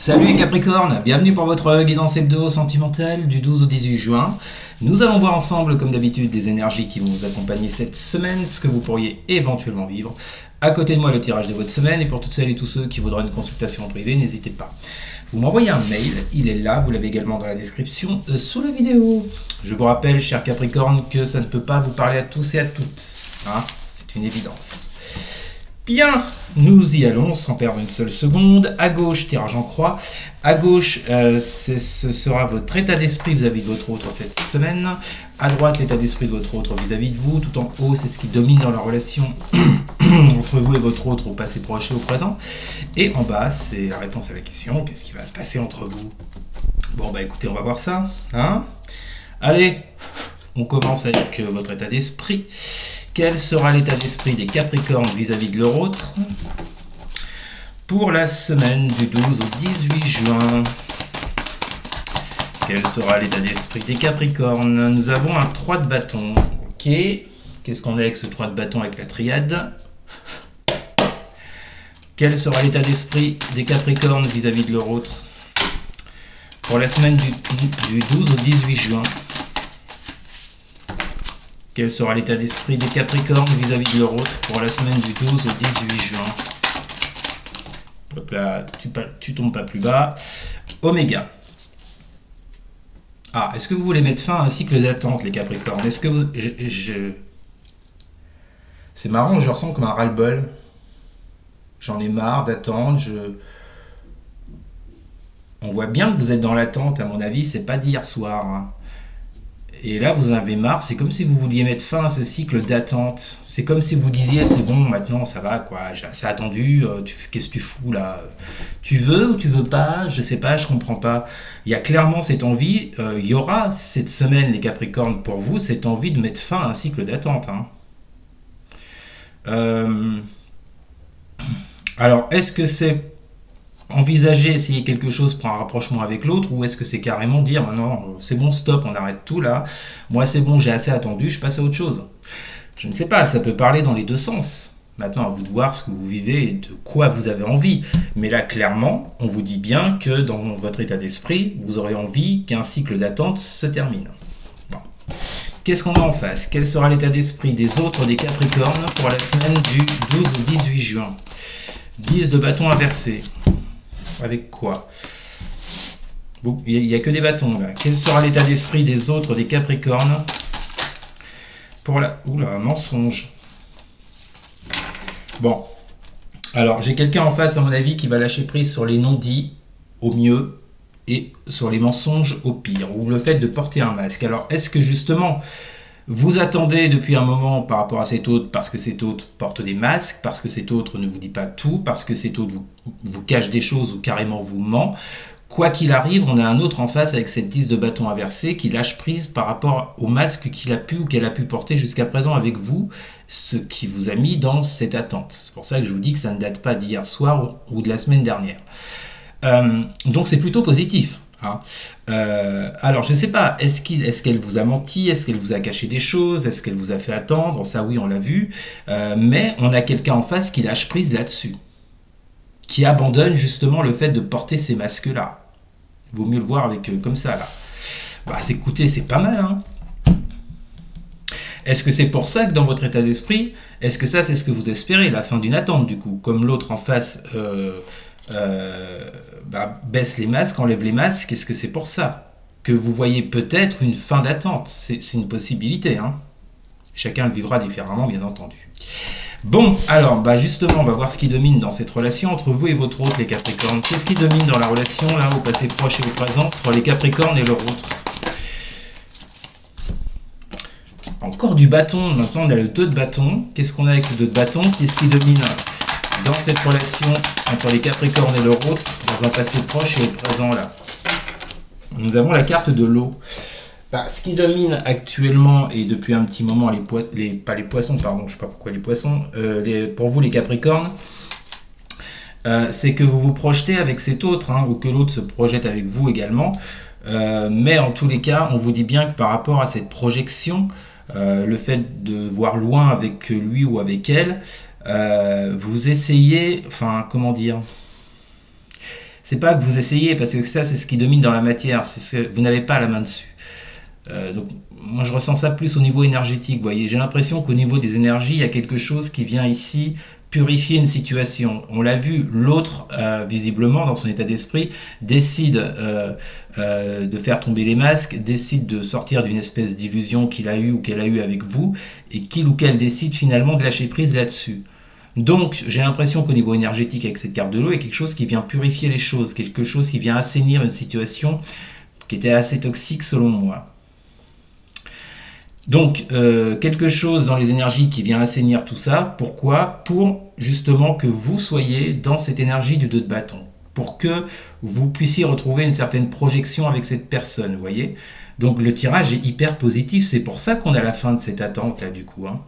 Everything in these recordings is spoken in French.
Salut les Capricornes, bienvenue pour votre guidance hebdo sentimentale du 12 au 18 juin. Nous allons voir ensemble, comme d'habitude, les énergies qui vont vous accompagner cette semaine, ce que vous pourriez éventuellement vivre. À côté de moi, le tirage de votre semaine, et pour toutes celles et tous ceux qui voudraient une consultation en privé, n'hésitez pas. Vous m'envoyez un mail, il est là, vous l'avez également dans la description sous la vidéo. Je vous rappelle, chers Capricornes, que ça ne peut pas vous parler à tous et à toutes. Hein, c'est une évidence. Bien, nous y allons sans perdre une seule seconde. À gauche, tirage en croix. À gauche, ce sera votre état d'esprit vis-à-vis de votre autre cette semaine. À droite, l'état d'esprit de votre autre vis-à-vis de vous. Tout en haut, c'est ce qui domine dans la relation entre vous et votre autre au passé proche et au présent. Et en bas, c'est la réponse à la question, qu'est-ce qui va se passer entre vous? Bon, bah écoutez, on va voir ça. Hein? Allez, on commence avec votre état d'esprit. Quel sera l'état d'esprit des Capricornes vis-à-vis de leur autre pour la semaine du 12 au 18 juin? Quel sera l'état d'esprit des Capricornes? Nous avons un 3 de bâton. Ok. Qu'est-ce qu'on a avec ce 3 de bâton avec la triade? Quel sera l'état d'esprit des Capricornes vis-à-vis de leur autre pour la semaine du 12 au 18 juin? Quel sera l'état d'esprit des Capricornes vis-à-vis de leur autre pour la semaine du 12 au 18 juin? Hop là, tu tombes pas plus bas. Oméga. Ah, est-ce que vous voulez mettre fin à un cycle d'attente, les Capricornes? Est-ce que vous... C'est marrant, je ressens comme un ras-le-bol. J'en ai marre d'attendre. On voit bien que vous êtes dans l'attente, à mon avis, c'est pas d'hier soir. Hein. Et là, vous en avez marre, c'est comme si vous vouliez mettre fin à ce cycle d'attente. C'est comme si vous disiez, c'est bon, maintenant, ça va, quoi, j'ai assez attendu, qu'est-ce que tu fous, là? Tu veux ou tu veux pas? Je sais pas, je comprends pas. Il y a clairement cette envie, il y aura cette semaine, les Capricornes, pour vous, cette envie de mettre fin à un cycle d'attente. Hein. Alors, est-ce que c'est envisager, essayer quelque chose pour un rapprochement avec l'autre, ou est-ce que c'est carrément dire non, c'est bon, stop, on arrête tout là, moi c'est bon, j'ai assez attendu, je passe à autre chose? Je ne sais pas, ça peut parler dans les deux sens. Maintenant, à vous de voir ce que vous vivez et de quoi vous avez envie. Mais là, clairement, on vous dit bien que dans votre état d'esprit, vous aurez envie qu'un cycle d'attente se termine. Bon. Qu'est-ce qu'on a en face? Quel sera l'état d'esprit des autres des Capricornes pour la semaine du 12 au 18 juin? 10 de bâton inversé. Avec quoi? Bon, il n'y a que des bâtons là. Quel sera l'état d'esprit des autres des Capricornes pour la... Oula, un mensonge. Bon. Alors, j'ai quelqu'un en face, à mon avis, qui va lâcher prise sur les non-dits au mieux et sur les mensonges au pire, ou le fait de porter un masque. Alors, est-ce que justement, vous attendez depuis un moment par rapport à cet autre parce que cet autre porte des masques, parce que cet autre ne vous dit pas tout, parce que cet autre vous cache des choses ou carrément vous ment? Quoi qu'il arrive, on a un autre en face avec cette 10 de bâton inversé qui lâche prise par rapport au masque qu'il a pu ou qu'elle a pu porter jusqu'à présent avec vous, ce qui vous a mis dans cette attente. C'est pour ça que je vous dis que ça ne date pas d'hier soir ou de la semaine dernière. Donc c'est plutôt positif. Hein. Alors je ne sais pas, est-ce qu'elle vous a menti, est-ce qu'elle vous a caché des choses, est-ce qu'elle vous a fait attendre? Ça oui, on l'a vu, mais on a quelqu'un en face qui lâche prise là-dessus, qui abandonne justement le fait de porter ces masques-là. Il vaut mieux le voir avec comme ça là. Bah écoutez, c'est pas mal. Hein. Est-ce que c'est pour ça que dans votre état d'esprit, est-ce que ça c'est ce que vous espérez, la fin d'une attente du coup, comme l'autre en face baisse les masques, enlève les masques? Est-ce que c'est pour ça que vous voyez peut-être une fin d'attente? C'est une possibilité. Hein. Chacun le vivra différemment, bien entendu. Bon, alors, justement, on va voir ce qui domine dans cette relation entre vous et votre autre, les Capricornes. Qu'est-ce qui domine dans la relation, là, au passé proche et au présent, entre les Capricornes et leur autre? Encore du bâton. Maintenant, on a le 2 de bâton. Qu'est-ce qu'on a avec ce 2 de bâton? Qu'est-ce qui domine dans cette relation entre les Capricornes et leur autre, dans un passé proche et au présent, là? Nous avons la carte de l'eau. Ce qui domine actuellement et depuis un petit moment, pas les poissons, pardon, je ne sais pas pourquoi les poissons, pour vous les Capricornes, c'est que vous vous projetez avec cet autre, hein, ou que l'autre se projette avec vous également, mais en tous les cas, on vous dit bien que par rapport à cette projection, le fait de voir loin avec lui ou avec elle, vous essayez, enfin comment dire, C'est pas que vous essayez, parce que ça, c'est ce qui domine dans la matière. C'est ce que vous n'avez pas la main dessus. Donc, moi, je ressens ça plus au niveau énergétique. Vous voyez, j'ai l'impression qu'au niveau des énergies, il y a quelque chose qui vient ici purifier une situation. On l'a vu, l'autre, visiblement, dans son état d'esprit, décide de faire tomber les masques, décide de sortir d'une espèce d'illusion qu'il a eue ou qu'elle a eue avec vous, et qu'il ou qu'elle décide finalement de lâcher prise là-dessus. Donc, j'ai l'impression qu'au niveau énergétique, avec cette carte de l'eau, il y a quelque chose qui vient purifier les choses, quelque chose qui vient assainir une situation qui était assez toxique selon moi. Donc, quelque chose dans les énergies qui vient assainir tout ça. Pourquoi? Pour justement que vous soyez dans cette énergie du 2 de bâton. Pour que vous puissiez retrouver une certaine projection avec cette personne, vous voyez? Donc, le tirage est hyper positif. C'est pour ça qu'on a la fin de cette attente, là, du coup. Hein.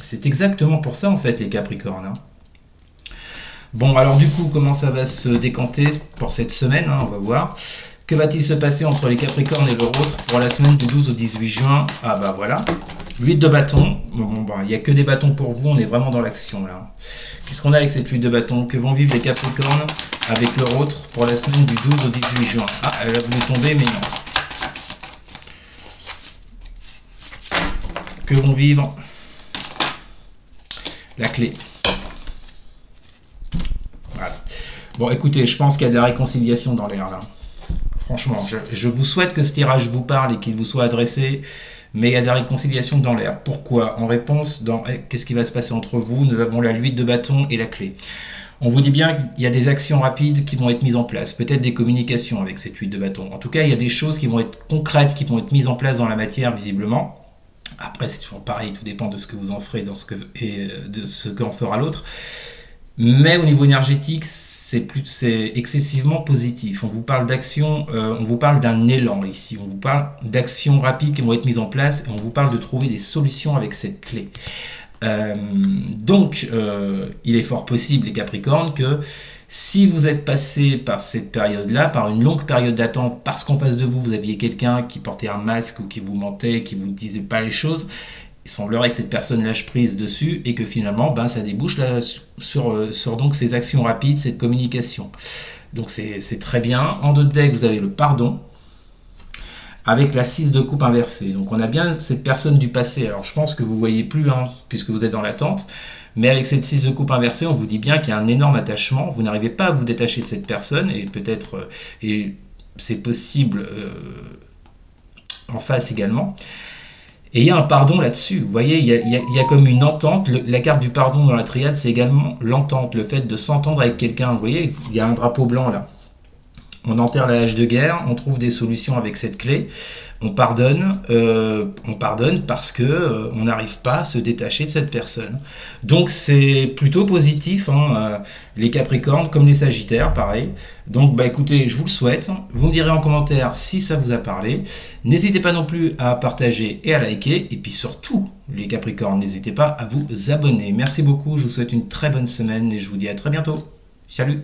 C'est exactement pour ça, en fait, les Capricornes. Hein. Bon, alors, du coup, comment ça va se décanter pour cette semaine, hein, on va voir. Que va-t-il se passer entre les Capricornes et leur autre pour la semaine du 12 au 18 juin? Ah bah voilà, 8 de bâton. Bon, bah, il n'y a que des bâtons pour vous, on est vraiment dans l'action là. Qu'est-ce qu'on a avec cette 8 de bâton? Que vont vivre les Capricornes avec leur autre pour la semaine du 12 au 18 juin? Ah, elle a voulu tomber, mais non. Que vont vivre la clé? Voilà. Bon, écoutez, je pense qu'il y a de la réconciliation dans l'air là. Franchement, je vous souhaite que ce tirage vous parle et qu'il vous soit adressé, mais il y a de la réconciliation dans l'air. Pourquoi? En réponse, qu'est-ce qui va se passer entre vous? Nous avons la 8 de bâton et la clé. On vous dit bien qu'il y a des actions rapides qui vont être mises en place, peut-être des communications avec cette 8 de bâton. En tout cas, il y a des choses qui vont être concrètes, qui vont être mises en place dans la matière, visiblement. Après, c'est toujours pareil, tout dépend de ce que vous en ferez et de ce qu'en fera l'autre. Mais au niveau énergétique, c'est excessivement positif. On vous parle d'action, on vous parle d'un élan ici. On vous parle d'actions rapides qui vont être mises en place et on vous parle de trouver des solutions avec cette clé. Donc, il est fort possible, les Capricornes, que si vous êtes passé par cette période-là, par une longue période d'attente, parce qu'en face de vous, vous aviez quelqu'un qui portait un masque ou qui vous mentait, qui ne vous disait pas les choses, il semblerait que cette personne lâche prise dessus et que finalement, ben, ça débouche là, sur donc ces actions rapides, cette communication. Donc c'est très bien. En 2 de deck, vous avez le pardon avec la 6 de coupe inversée. Donc on a bien cette personne du passé. Alors je pense que vous ne voyez plus, hein, puisque vous êtes dans l'attente. Mais avec cette 6 de coupe inversée, on vous dit bien qu'il y a un énorme attachement. Vous n'arrivez pas à vous détacher de cette personne et peut-être, et c'est possible en face également. Et il y a un pardon là-dessus, vous voyez, il y a comme une entente. La carte du pardon dans la triade, c'est également l'entente, le fait de s'entendre avec quelqu'un. Vous voyez, il y a un drapeau blanc là. On enterre la hache de guerre, on trouve des solutions avec cette clé, on pardonne parce que on n'arrive pas à se détacher de cette personne. Donc c'est plutôt positif, hein, les Capricornes comme les Sagittaires, pareil. Donc bah écoutez, je vous le souhaite. Vous me direz en commentaire si ça vous a parlé. N'hésitez pas non plus à partager et à liker. Et puis surtout, les Capricornes, n'hésitez pas à vous abonner. Merci beaucoup, je vous souhaite une très bonne semaine et je vous dis à très bientôt. Salut!